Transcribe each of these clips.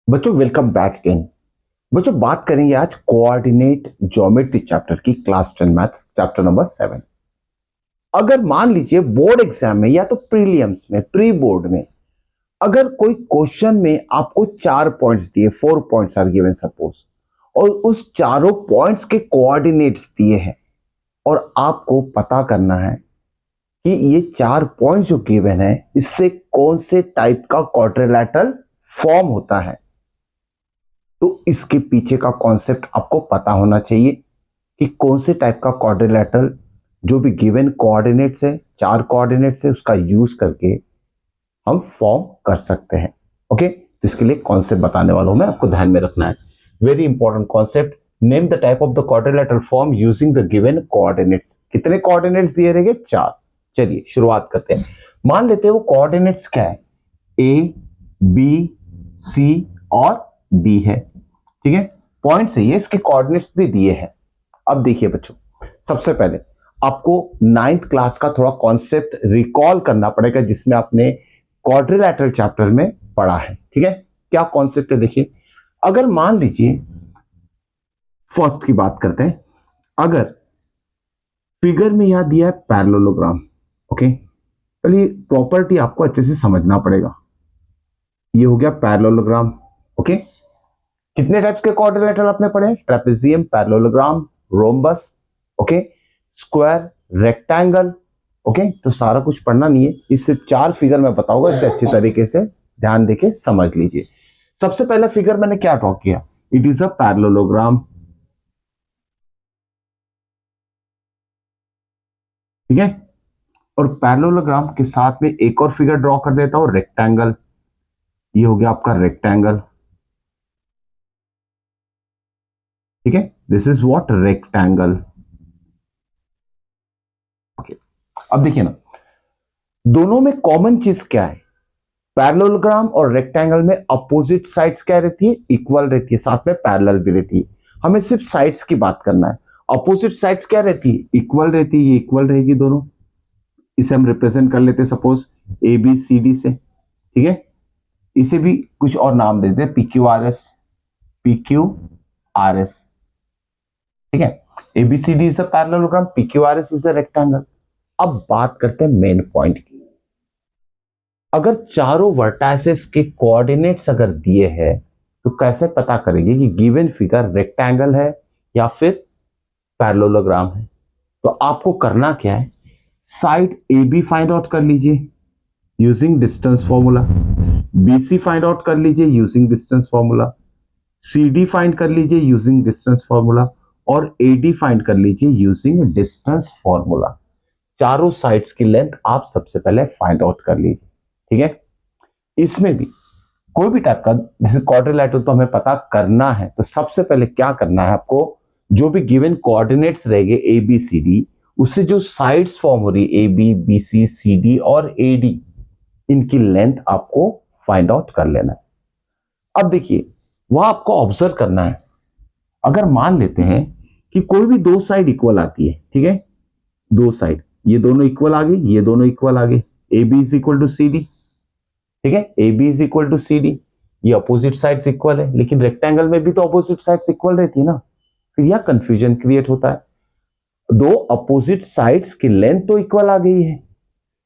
बच्चों welcome back again. बच्चों बात करेंगे आज कोऑर्डिनेट ज्योमेट्री चैप्टर की क्लास 10 मैथ चैप्टर नंबर 7। अगर मान लीजिए बोर्ड एग्जाम में या तो प्रीलिम्स में प्री बोर्ड में अगर कोई क्वेश्चन में आपको 4 पॉइंट्स दिए, 4 पॉइंट्स आर गिवन सपोज, और उस चारों पॉइंट्स के कोऑर्डिनेट्स दिए हैं और आपको पता करना है कि ये 4 पॉइंट जो गिवन है इससे कौन से टाइप का क्वाड्रिलेटरल फॉर्म होता है, तो इसके पीछे का कॉन्सेप्ट आपको पता होना चाहिए कि कौन से टाइप का क्वाड्रिलेटरल जो भी गिवन कोऑर्डिनेट्स है, 4 कोऑर्डिनेट्स है, उसका यूज करके हम फॉर्म कर सकते हैं। ओके, तो इसके लिए कॉन्सेप्ट बताने वाला हूं मैं, आपको ध्यान में रखना है। Very important concept. Name the type of the quadrilateral form using the given coordinates. कितने कोऑर्डिनेट्स दिए रहेंगे? 4। चलिए शुरुआत करते हैं। मान लेते हैं वो कोऑर्डिनेट्स क्या है, ए बी सी और डी है। ठीक है, पॉइंट है ये, इसके कोऑर्डिनेट्स भी दिए हैं। अब देखिए बच्चों, सबसे पहले आपको 9th क्लास का थोड़ा कॉन्सेप्ट रिकॉल करना पड़ेगा जिसमें आपने क्वाड्रिलेटरल चैप्टर में पढ़ा है। ठीक है, क्या कॉन्सेप्ट है देखिए। अगर मान लीजिए फर्स्ट की बात करते हैं, अगर फिगर में यहां दिया है पैरेललोग्राम। ओके, पहले प्रॉपर्टी आपको अच्छे से समझना पड़ेगा। ये हो गया पैरेललोग्राम। ओके, कितने टाइप्स के क्वाड्रिलेटरल आपने पढ़े? Trapezium, parallelogram, rhombus, okay, square, rectangle. Okay, तो सारा कुछ पढ़ना नहीं है, इस सिर्फ 4 फिगर मैं बताऊंगा, इसे अच्छी तरीके से ध्यान देके समझ लीजिए। सबसे पहला फिगर मैंने क्या ड्रॉ किया? It is a parallelogram. ठीक है, और पैरेललोग्राम के साथ में एक और फिगर ड्रॉ कर देता हूं, रेक्टेंगल। ये हो गया आपका रेक्टेंगल। ठीक है, this is what, rectangle. Okay, अब देखिए ना, दोनों में कॉमन चीज क्या है? पैरेललोग्राम और रेक्टेंगल में अपोजिट साइड्स क्या रहती है? इक्वल रहती है, साथ में पैरेलल भी रहती है। हमें सिर्फ साइड्स की बात करना है। अपोजिट साइड्स क्या रहती है? इक्वल रहती है, ये इक्वल रहेगी दोनों। इसे हम रिप्रेजेंट कर लेते हैं suppose A B C D से। ठीक है, इसे भी कुछ और नाम देते हैं, पी क्यू आर एस। ठीक है, ABCD is a parallelogram, P Q R S is a rectangle. अब बात करते हैं मेन पॉइंट की। अगर चारों वर्टाइसेस के कोऑर्डिनेट्स अगर दिए हैं तो कैसे पता करेंगे कि गिवन फिगर रेक्टेंगल है या फिर पैरेललोग्राम है? तो आपको करना क्या है, side A B find out कर लीजिए using distance formula, BC find out कर लीजिए using distance formula, C D find कर लीजिए यूजिंग डिस्टेंस फॉर्मूला, और ए डी फाइंड कर लीजिए यूजिंग डिस्टेंस फॉर्मूला। चारों साइड्स की लेंथ आप सबसे पहले फाइंड आउट कर लीजिए। ठीक है, इसमें भी कोई भी टाइप का जैसे क्वाड्रिलेटरल तो हमें पता करना है, तो सबसे पहले क्या करना है आपको, जो भी गिवन कोऑर्डिनेट्स रहेंगे ए बी सी डी, उससे जो साइड्स फॉर्म हो रही है A B B C C D और ए डी, इनकी लेंथ आपको फाइंड आउट कर लेना है। अब देखिए, वह आपको ऑब्जर्व करना है। अगर मान लेते हैं कि कोई भी दो साइड इक्वल आती है, ठीक है, दो साइड, ये दोनों इक्वल आ गई, ये दोनों इक्वल आ गई, A B is equal to C D. ठीक है, A B is equal to C D, ये अपोजिट साइड्स इक्वल है, लेकिन रेक्टेंगल में भी तो अपोजिट साइड्स इक्वल रहती है ना, फिर यह कंफ्यूजन क्रिएट होता है। दो अपोजिट साइड्स की लेंथ तो इक्वल आ गई है,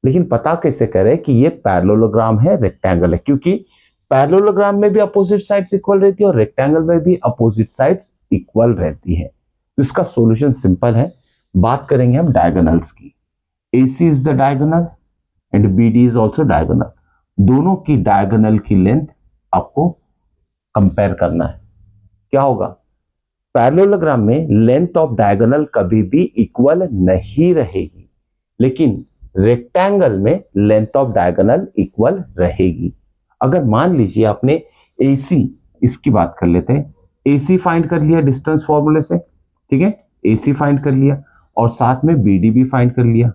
लेकिन पता कैसे करें कि ये पैरेललोग्राम है, रेक्टेंगल है? क्योंकि पैरेललोग्राम में भी अपोजिट साइड्स इक्वल रहती है और रेक्टेंगल में भी अपोजिट साइड्स इक्वल रहती है। तो इसका सॉल्यूशन सिंपल है। बात करेंगे हम डायगोनल्स की। AC is the diagonal and BD is also diagonal. दोनों की डायगोनल की लेंथ आपको कंपेयर करना है। क्या होगा, पैरेललोग्राम में लेंथ ऑफ डायगोनल कभी भी इक्वल नहीं रहेगी, लेकिन रेक्टेंगल में लेंथ ऑफ डायगोनल इक्वल रहेगी। अगर मान लीजिए आपने AC, इसकी बात कर लेते हैं, AC फाइंड कर लिया डिस्टेंस फॉर्मूले से। ठीक है, AC फाइंड कर लिया और साथ में BD भी फाइंड कर लिया,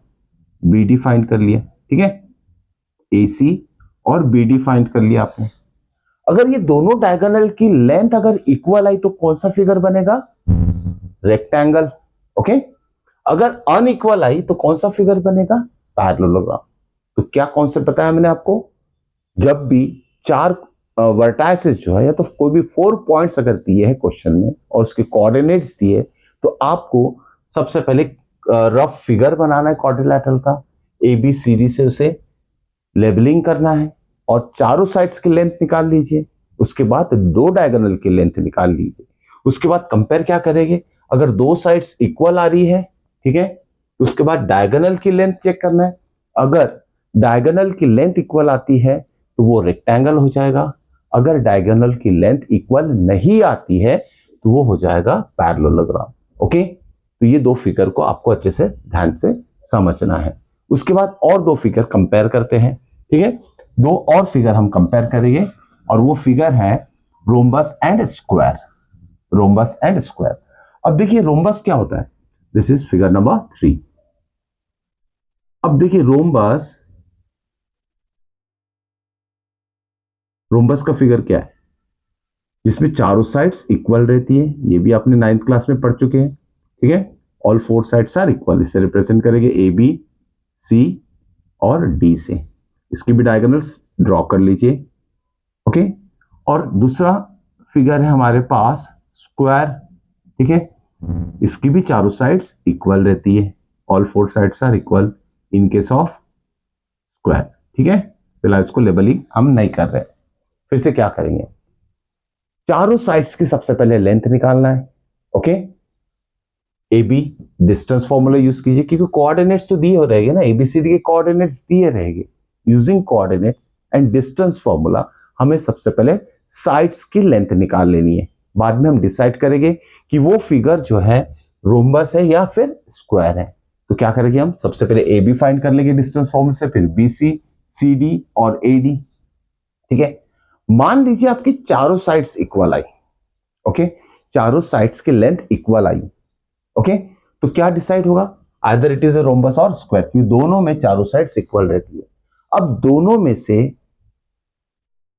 BD फाइंड कर लिया। ठीक है, AC और BD फाइंड कर लिया आपने। अगर ये दोनों डायगोनल की लेंथ अगर इक्वल आई तो कौन सा फिगर बनेगा? रेक्टेंगल। ओके, अगर अनइक्वल आई तो कौन सा फिगर बनेगा? पैरेललोग्राम। तो क्या कॉन्सेप्ट बताया मैंने आपको, जब भी चार वर्टाइसिस जो है या तो कोई भी 4 पॉइंट्स अगर दिए हैं क्वेश्चन में और उसके कोऑर्डिनेट्स दिए, तो आपको सबसे पहले रफ फिगर बनाना है क्वाड्रिलैटरल का, ए बी सी डी से उसे लेबलिंग करना है और चारों साइड्स की लेंथ निकाल लीजिए। उसके बाद दो डायगोनल की लेंथ निकाल लीजिए। उसके बाद कंपेयर क्या करेंगे, अगर दो साइड्स इक्वल आ रही है, ठीक है, तो उसके बाद डायगोनल की लेंथ चेक करना है। अगर डायगोनल की लेंथ इक्वल आती है तो वो रेक्टेंगल हो जाएगा। अगर डायगोनल की लेंथ इक्वल नहीं आती है तो वो हो जाएगा पैरेललोग्राम। ओके, तो ये दो फिगर को आपको अच्छे से ध्यान से समझना है। उसके बाद और दो फिगर कंपेयर करते हैं, ठीक है, दो और फिगर हम कंपेयर करेंगे और वो फिगर है rhombus and square. Rhombus and square. अब देखिए रोम्बस क्या होता है, दिस इज फिगर नंबर 3। अब देखिए रोम्बस का फिगर क्या है, जिसमें चारों साइड्स इक्वल रहती है। ये भी आपने 9th क्लास में पढ़ चुके हैं, ठीक है। ऑल 4 साइड्स आर इक्वल, इसे रिप्रेजेंट करेंगे ए बी सी और डी से। इसकी भी डायगोनल्स ड्रॉ कर लीजिए। ओके, और दूसरा फिगर है हमारे पास स्क्वायर, ठीक है। इसकी भी चारों साइड्स इक्वल रहती है, all 4 sides are equal in case of square, ठीक है। फिलहाल इसको लेबलिंग हम नहीं कर रहे। फिर से क्या करेंगे, चारों साइड्स की सबसे पहले लेंथ निकालना है। Okay, A B distance formula use कीजिए, क्योंकि कोऑर्डिनेट्स तो दिए हो रहेंगे ना, एबीसीडी के कोऑर्डिनेट्स दिए रहेंगे। Using coordinates and distance formula हमें सबसे पहले साइड्स की लेंथ निकाल लेनी है। बाद में हम डिसाइड करेंगे कि वो फिगर जो है रोम्बस है या फिर स्क्वायर है। तो क्या करेंगे, हम सबसे पहले ए बी फाइंड कर लेंगे डिस्टेंस फॉर्मूला से, फिर बी सी, सी डी और ए डी, ठीक है। मान लीजिए आपकी चारों साइड्स इक्वल आई। ओके, चारों साइड्स की लेंथ इक्वल आई। ओके, तो क्या डिसाइड होगा, either it is a rhombus और स्क्वायर, क्योंकि दोनों में चारों साइड्स इक्वल रहती है। अब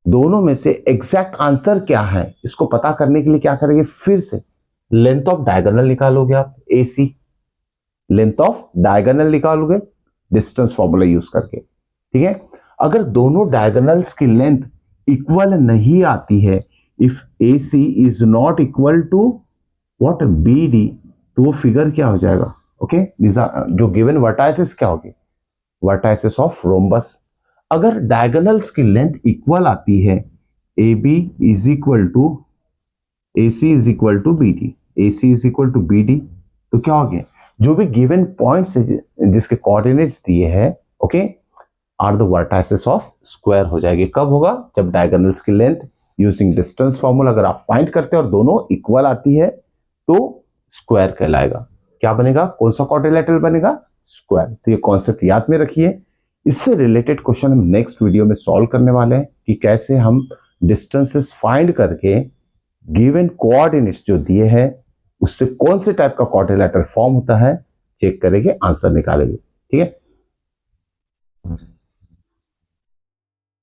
दोनों में से एग्जैक्ट आंसर क्या है, इसको पता करने के लिए क्या करेंगे, फिर से लेंथ ऑफ डायगोनल निकालोगे आप, AC लेंथ ऑफ डायगोनल निकालोगे डिस्टेंस फॉर्मूला यूज करके, ठीक है। अगर दोनों डायगोनल्स की लेंथ इक्वल नहीं आती है, if AC is not equal to what BD, तो वो फिगर क्या हो जाएगा, ओके, जो गिवन वर्टाइसिस क्या होगी, वर्टाइसिस ऑफ रोम्बस। अगर डायगोनल्स की लेंथ इक्वल आती है, AB is equal to AC is equal to BD, AC is equal to BD, तो क्या हो गया, जो भी गिवन पॉइंट्स जिसके कोऑर्डिनेट्स दिए हैं, okay, are the vertices of square हो जाएगी। कब होगा, जब डायगोनल्स की लेंथ यूजिंग डिस्टेंस फॉर्मूला अगर आप फाइंड करते हैं और दोनों इक्वल आती है तो स्क्वायर कहलाएगा। क्या बनेगा, कौन सा क्वाड्रिलैटरल बनेगा, स्क्वायर। तो ये कॉन्सेप्ट याद में रखिए। इससे रिलेटेड क्वेश्चन हम नेक्स्ट वीडियो में सॉल्व करने वाले हैं कि कैसे हम डिस्टेंसेस फाइंड करके गिवन कोऑर्डिनेट्स जो दिए हैं उससे कौन से टाइप का क्वाड्रिलैटरल फॉर्म होता है चेक करेंगे, आंसर निकालेंगे, ठीक है।